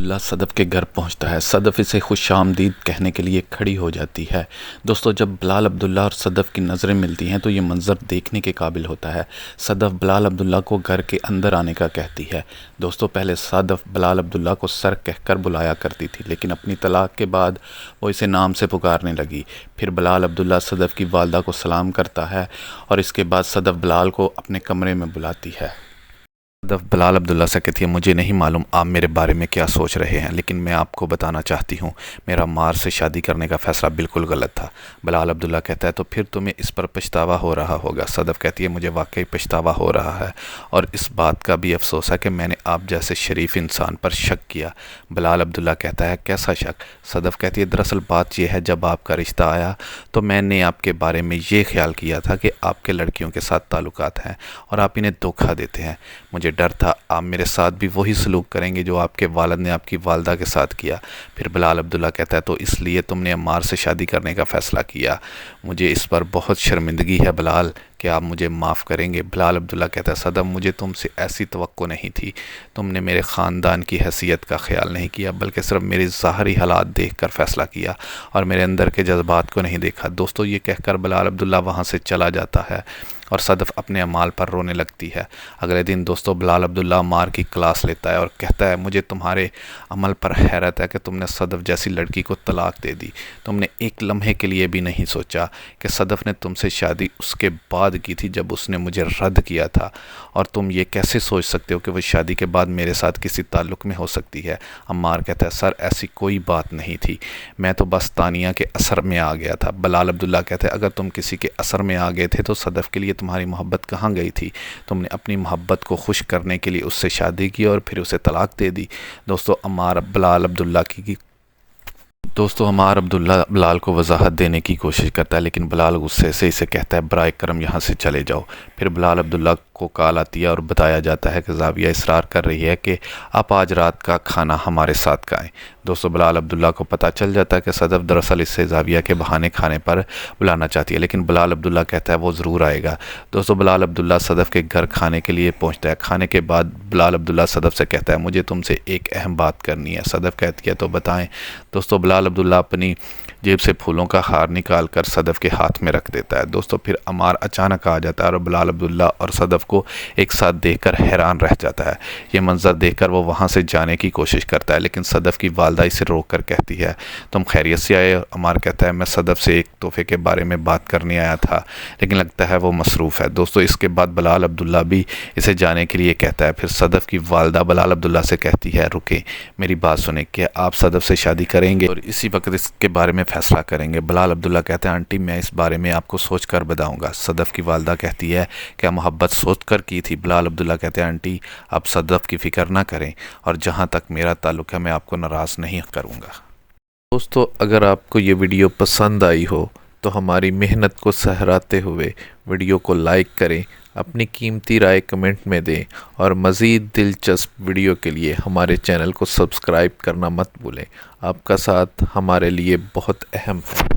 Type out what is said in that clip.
عبداللہ صدف کے گھر پہنچتا ہے۔ صدف اسے خوش آمدید کہنے کے لیے کھڑی ہو جاتی ہے۔ دوستو، جب بلال عبداللہ اور صدف کی نظریں ملتی ہیں تو یہ منظر دیکھنے کے قابل ہوتا ہے۔ صدف بلال عبداللہ کو گھر کے اندر آنے کا کہتی ہے۔ دوستو، پہلے صدف بلال عبداللہ کو سر کہہ کر بلایا کرتی تھی، لیکن اپنی طلاق کے بعد وہ اسے نام سے پکارنے لگی۔ پھر بلال عبداللہ صدف کی والدہ کو سلام کرتا ہے اور اس کے بعد صدف بلال کو اپنے کمرے میں بلاتی ہے۔ صدف بلال عبداللہ سے کہتی ہے، مجھے نہیں معلوم آپ میرے بارے میں کیا سوچ رہے ہیں، لیکن میں آپ کو بتانا چاہتی ہوں میرا مار سے شادی کرنے کا فیصلہ بالکل غلط تھا۔ بلال عبداللہ کہتا ہے، تو پھر تمہیں اس پر پچھتاوا ہو رہا ہوگا۔ صدف کہتی ہے، مجھے واقعی پچھتاوا ہو رہا ہے اور اس بات کا بھی افسوس ہے کہ میں نے آپ جیسے شریف انسان پر شک کیا۔ بلال عبداللہ کہتا ہے، کیسا شک؟ صدف کہتی ہے، دراصل بات یہ ہے، جب آپ کا رشتہ آیا تو میں نے آپ کے بارے میں یہ خیال کیا تھا کہ آپ کے لڑکیوں کے ساتھ تعلقات ہیں اور آپ انہیں دھوکہ دیتے ہیں۔ مجھے ڈر تھا آپ میرے ساتھ بھی وہی سلوک کریں گے جو آپ کے والد نے آپ کی والدہ کے ساتھ کیا۔ پھر بلال عبداللہ کہتا ہے، تو اس لیے تم نے عمار سے شادی کرنے کا فیصلہ کیا۔ مجھے اس پر بہت شرمندگی ہے بلال، کہ آپ مجھے معاف کریں گے۔ بلال عبداللہ کہتا ہے، صدف، مجھے تم سے ایسی توقع نہیں تھی۔ تم نے میرے خاندان کی حیثیت کا خیال نہیں کیا، بلکہ صرف میری ظاہری حالات دیکھ کر فیصلہ کیا اور میرے اندر کے جذبات کو نہیں دیکھا۔ دوستو، یہ کہہ کر بلال عبداللہ وہاں سے چلا جاتا ہے اور صدف اپنے اعمال پر رونے لگتی ہے۔ اگلے دن دوستو بلال عبداللہ عمار کی کلاس لیتا ہے اور کہتا ہے، مجھے تمہارے عمل پر حیرت ہے کہ تم نے صدف جیسی لڑکی کو طلاق دے دی۔ تم نے ایک لمحے کے لیے بھی نہیں سوچا کہ صدف نے تم سے شادی اس کے بعد کی تھی جب اس نے مجھے رد کیا تھا، اور تم یہ کیسے سوچ سکتے ہو کہ وہ شادی کے بعد میرے ساتھ کسی تعلق میں ہو سکتی ہے؟ عمار کہتا ہے، سر، ایسی کوئی بات نہیں تھی، میں تو بس تانیہ کے اثر میں آ گیا تھا۔ بلال عبداللہ کہتا ہے، اگر تم کسی کے اثر میں آ گئے تھے تو صدف کے لیے تمہاری محبت کہاں گئی تھی؟ تم نے اپنی محبت کو خوش کرنے کے لیے اس سے شادی کی اور پھر اسے طلاق دے دی۔ دوستو، عمار عبداللہ بلال کو وضاحت دینے کی کوشش کرتا ہے، لیکن بلال غصے سے اسے کہتا ہے، برائے کرم یہاں سے چلے جاؤ۔ پھر بلال عبداللہ کو کال آتی ہے اور بتایا جاتا ہے کہ زاویہ اصرار کر رہی ہے کہ آپ آج رات کا کھانا ہمارے ساتھ کھائیں۔ دوستو، بلال عبداللہ کو پتہ چل جاتا ہے کہ صدف دراصل اس سے زاویہ کے بہانے کھانے پر بلانا چاہتی ہے، لیکن بلال عبداللہ کہتا ہے وہ ضرور آئے گا۔ دوستو، بلال عبداللہ صدف کے گھر کھانے کے لیے پہنچتا ہے۔ کھانے کے بعد بلال عبداللہ صدف سے کہتا ہے، مجھے تم سے ایک اہم بات کرنی ہے۔ صدف کہتی ہے، تو بتائیں۔ دوستو، بلال عبداللہ اپنی جیب سے پھولوں کا ہار نکال کر صدف کے ہاتھ میں رکھ دیتا ہے۔ دوستو، پھر عمار اچانک آ جاتا ہے اور بلال عبداللہ اور صدف کو ایک ساتھ دیکھ کر حیران رہ جاتا ہے۔ یہ منظر دیکھ کر وہ وہاں سے جانے کی کوشش کرتا ہے، لیکن صدف کی والدہ اسے روک کر کہتی ہے، تم خیریت سے آئے؟ عمار کہتا ہے، میں صدف سے ایک تحفے کے بارے میں بات کرنے آیا تھا، لیکن لگتا ہے وہ مصروف ہے۔ دوستو، اس کے بعد بلال عبداللہ بھی اسے جانے کے لیے کہتا ہے۔ پھر صدف کی والدہ بلال عبداللہ سے کہتی ہے، رکیں، میری بات سنیں، کہ آپ صدف سے شادی کریں گے اور اسی وقت اس کے بارے میں فیصلہ کریں گے؟ بلال عبداللہ کہتے ہیں، آنٹی، میں اس بارے میں آپ کو سوچ کر بتاؤں گا۔ صدف کی والدہ کہتی ہے، کیا محبت سوچ کر کی تھی؟ بلال عبداللہ کہتے ہیں، آنٹی، آپ صدف کی فکر نہ کریں، اور جہاں تک میرا تعلق ہے میں آپ کو ناراض نہیں کروں گا۔ دوستو، اگر آپ کو یہ ویڈیو پسند آئی ہو تو ہماری محنت کو سہراتے ہوئے ویڈیو کو لائک کریں، اپنی قیمتی رائے کمنٹ میں دیں، اور مزید دلچسپ ویڈیو کے لیے ہمارے چینل کو سبسکرائب کرنا مت بھولیں۔ آپ کا ساتھ ہمارے لیے بہت اہم ہے۔